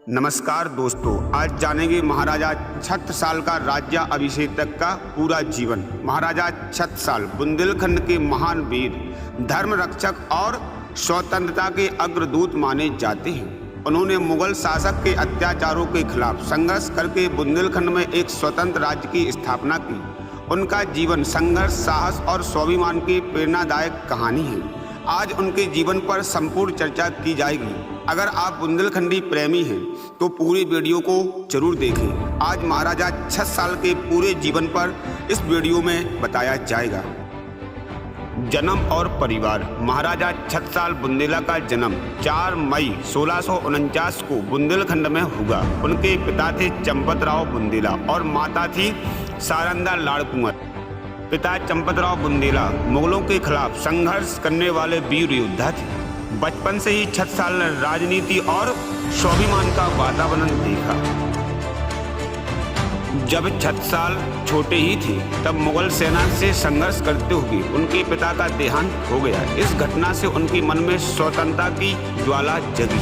नमस्कार दोस्तों, आज जानेंगे महाराजा छत्रसाल का राज्य अभिषेक तक का पूरा जीवन। महाराजा छत्रसाल बुंदेलखंड के महान वीर, धर्म रक्षक और स्वतंत्रता के अग्रदूत माने जाते हैं। उन्होंने मुगल शासक के अत्याचारों के खिलाफ संघर्ष करके बुंदेलखंड में एक स्वतंत्र राज्य की स्थापना की। उनका जीवन संघर्ष, साहस और स्वाभिमान की प्रेरणादायक कहानी है। आज उनके जीवन पर संपूर्ण चर्चा की जाएगी। अगर आप बुंदेलखंडी प्रेमी हैं तो पूरे वीडियो को जरूर देखें। आज महाराजा छत्रसाल के पूरे जीवन पर इस वीडियो में बताया जाएगा। जन्म और परिवार। महाराजा छत्रसाल बुंदेला का जन्म 4 मई 1649 को बुंदेलखंड में हुआ। उनके पिता थे चंपतराव बुंदेला और माता थी सारंदा लाड़कुंवर। पिता चंपतराव बुंदेला मुगलों के खिलाफ संघर्ष करने वाले वीर योद्धा थे। बचपन से ही छत्रसाल ने राजनीति और स्वाभिमान का वातावरण देखा। जब छत्रसाल छोटे ही थे तब मुगल सेना से संघर्ष करते हुए उनके पिता का देहांत हो गया। इस घटना से उनके मन में स्वतंत्रता की ज्वाला जगी।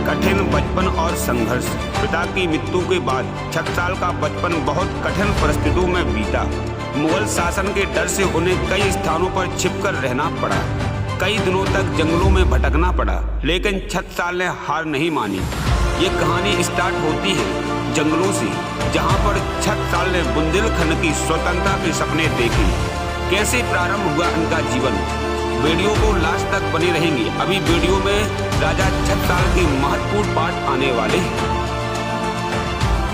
कठिन बचपन और संघर्ष। पिता की मृत्यु के बाद छत्रसाल का बचपन बहुत कठिन परिस्थितियों में बीता। मुगल शासन के डर से उन्हें कई स्थानों पर छिपकर रहना पड़ा। कई दिनों तक जंगलों में भटकना पड़ा, लेकिन छत्रसाल ने हार नहीं मानी। ये कहानी स्टार्ट होती है जंगलों से, जहां पर छत्रसाल ने बुंदेलखंड की स्वतंत्रता के सपने देखे। कैसे प्रारंभ हुआ उनका जीवन, वीडियो को लास्ट तक बने रहेंगे। अभी वीडियो में राजा छत्रसाल के महत्वपूर्ण पाठ आने वाले हैं।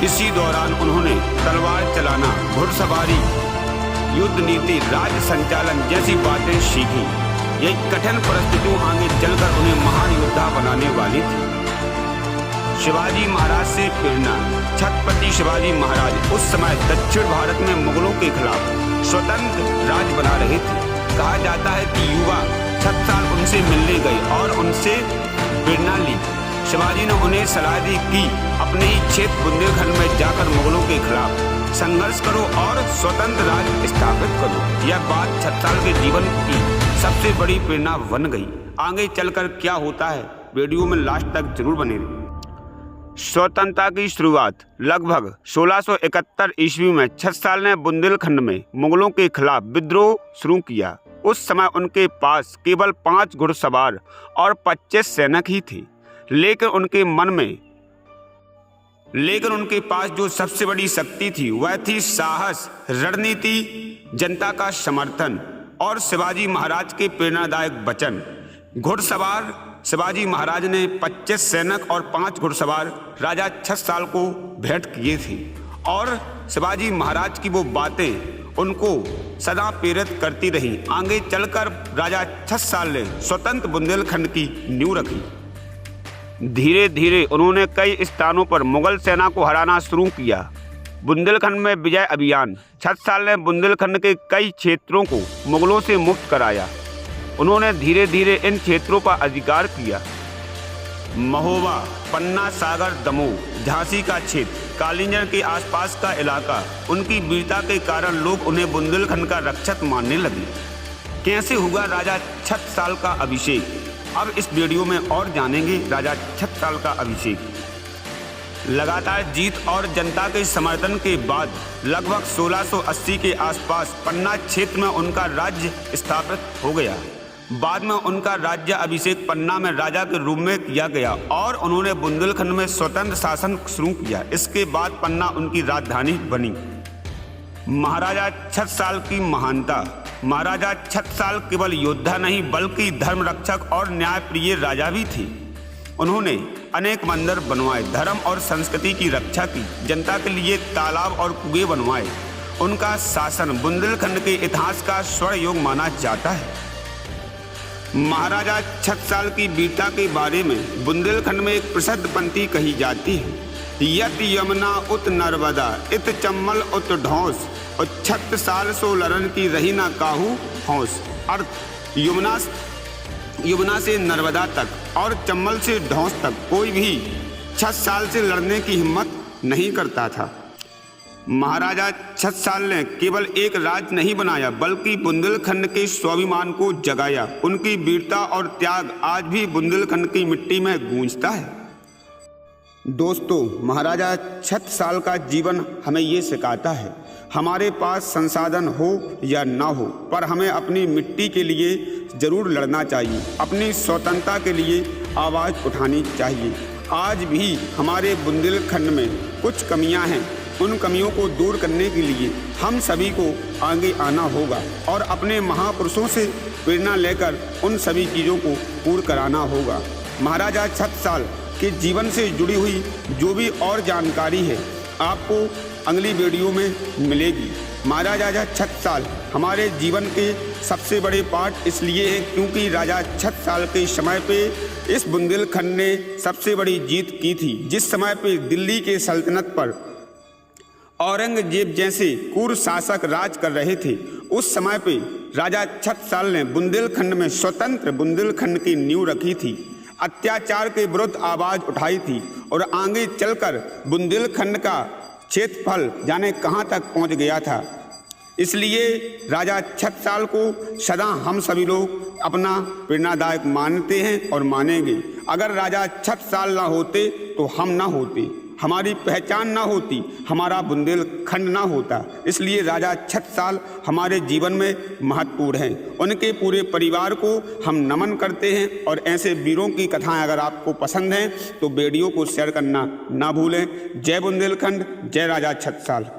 इसी दौरान उन्होंने तलवार चलाना, घुड़सवारी, युद्ध नीति, राज्य संचालन जैसी बातें सीखी। ये कठिन परिस्थितियों आगे चलकर उन्हें महान योद्धा बनाने वाली थी। शिवाजी महाराज से प्रेरणा। छत्रपति शिवाजी महाराज उस समय दक्षिण भारत में मुगलों के खिलाफ स्वतंत्र राज्य बना रहे थे। कहा जाता है कि युवा छत्रसाल उनसे मिलने गए और उनसे प्रेरणा ली। शिवाजी ने उन्हें सलाह दी कि अपने ही क्षेत्र बुंदेलखंड में जाकर मुगलों के खिलाफ संघर्ष करो और स्वतंत्र राज्य स्थापित करो। यह बात छत्रसाल के जीवन की सबसे बड़ी प्रेरणा बन गई। आगे चलकर क्या होता है, वीडियो में लास्ट तक जरूर बने रहिए। स्वतंत्रता की शुरुआत। लगभग 1671 ईस्वी में छत्रसाल ने बुंदेलखंड में मुगलों के खिलाफ विद्रोह शुरू किया। उस समय उनके पास केवल 5 घुड़सवार और 25 सैनिक ही थे, लेकिन उनके पास जो सबसे बड़ी शक्ति थी वह थी साहस, रणनीति, जनता का समर्थन और शिवाजी महाराज के प्रेरणादायक वचन। घुड़सवार शिवाजी महाराज ने 25 सैनिक और 5 घुड़सवार राजा छत्रसाल को भेंट किए थे और शिवाजी महाराज की वो बातें उनको सदा प्रेरित करती रहीं। आगे चलकर राजा छत्रसाल ने स्वतंत्र बुंदेलखंड की नींव रखी। धीरे धीरे उन्होंने कई स्थानों पर मुगल सेना को हराना शुरू किया। बुंदेलखंड में विजय अभियान। छत्रसाल ने बुंदेलखंड के कई क्षेत्रों को मुगलों से मुक्त कराया। उन्होंने धीरे धीरे इन क्षेत्रों पर अधिकार किया। महोबा, पन्ना, सागर, दमोह, झांसी का क्षेत्र, कालिंजर के आसपास का इलाका, उनकी वीरता के कारण लोग उन्हें बुंदेलखंड का रक्षक मानने लगे। कैसे हुआ राजा छत्रसाल का अभिषेक, अब इस वीडियो में और जानेंगे। राजा छत्रसाल का अभिषेक। लगातार जीत और जनता के समर्थन के बाद लगभग 1680 के आसपास पन्ना क्षेत्र में उनका राज्य स्थापित हो गया। बाद में उनका राज्य अभिषेक पन्ना में राजा के रूप में किया गया और उन्होंने बुंदेलखंड में स्वतंत्र शासन शुरू किया। इसके बाद पन्ना उनकी राजधानी बनी। महाराजा छत्रसाल की महानता। महाराजा छत्रसाल केवल योद्धा नहीं बल्कि धर्म रक्षक और न्यायप्रिय राजा भी थे। उन्होंने अनेक मंदिर बनवाए, धर्म और संस्कृति की रक्षा की, जनता के लिए तालाब और कुएं बनवाए। उनका शासन बुंदेलखंड के इतिहास का स्वर्ण युग माना जाता है। महाराजा छत्रसाल की वीरता के बारे में बुंदेलखंड में एक प्रसिद्ध पंक्ति कही जाती है। यत यमुना उत नर्मदा इत चम्मल उत ढौस और छत्रसाल सो लरन की रही ना काहू हौस। अर्थ, यमुना से नर्मदा तक और चम्मल से ढौस तक कोई भी छत्रसाल से लड़ने की हिम्मत नहीं करता था। महाराजा छत्रसाल ने केवल एक राज्य नहीं बनाया बल्कि बुंदेलखंड के स्वाभिमान को जगाया। उनकी वीरता और त्याग आज भी बुंदेलखंड की मिट्टी में गूंजता है। दोस्तों, महाराजा छत्रसाल का जीवन हमें ये सिखाता है, हमारे पास संसाधन हो या ना हो, पर हमें अपनी मिट्टी के लिए ज़रूर लड़ना चाहिए, अपनी स्वतंत्रता के लिए आवाज़ उठानी चाहिए। आज भी हमारे बुंदेलखंड में कुछ कमियां हैं, उन कमियों को दूर करने के लिए हम सभी को आगे आना होगा और अपने महापुरुषों से प्रेरणा लेकर उन सभी चीज़ों को पूर्ण कराना होगा। महाराजा छत्रसाल के जीवन से जुड़ी हुई जो भी और जानकारी है आपको अगली वीडियो में मिलेगी। महाराजा छत्रसाल हमारे जीवन के सबसे बड़े पार्ट इसलिए है क्योंकि राजा छत्रसाल के समय पे इस बुंदेलखंड ने सबसे बड़ी जीत की थी। जिस समय पे दिल्ली के सल्तनत पर औरंगजेब जैसे क्रूर शासक राज कर रहे थे, उस समय पे राजा छत्रसाल ने बुंदेलखंड में स्वतंत्र बुंदेलखंड की नींव रखी थी, अत्याचार के विरुद्ध आवाज़ उठाई थी और आगे चलकर बुंदेलखंड का क्षेत्रफल जाने कहाँ तक पहुँच गया था। इसलिए राजा छत्रसाल को सदा हम सभी लोग अपना प्रेरणादायक मानते हैं और मानेंगे। अगर राजा छत्रसाल ना होते तो हम ना होते, हमारी पहचान ना होती, हमारा बुंदेलखंड ना होता। इसलिए राजा छत्रसाल हमारे जीवन में महत्वपूर्ण हैं। उनके पूरे परिवार को हम नमन करते हैं और ऐसे वीरों की कथाएं अगर आपको पसंद हैं तो वीडियो को शेयर करना ना भूलें। जय बुंदेलखंड, जय राजा छत्रसाल।